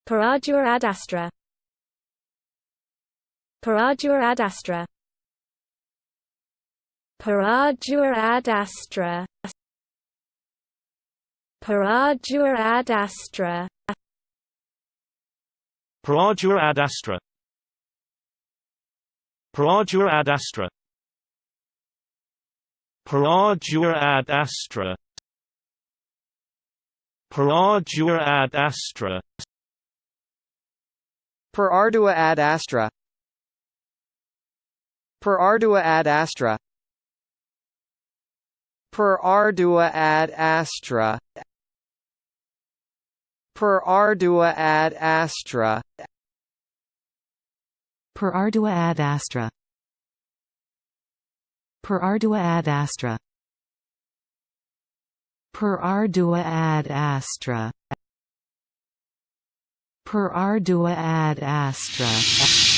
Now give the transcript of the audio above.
Per Ardua Ad Astra. Per Ardua Ad Astra. Per Ardua Ad Astra. Per Ardua Ad Astra. Per Ardua Ad Astra. Per Ardua Ad Astra. Per Ardua Ad Astra. Per Ardua Ad Astra. Per Ardua Ad Astra. Per Ardua Ad Astra. Per Ardua Ad Astra. Per Ardua Ad Astra. Per Ardua Ad Astra. Per Ardua Ad Astra. Per Ardua Ad Astra. Per Ardua Ad Astra.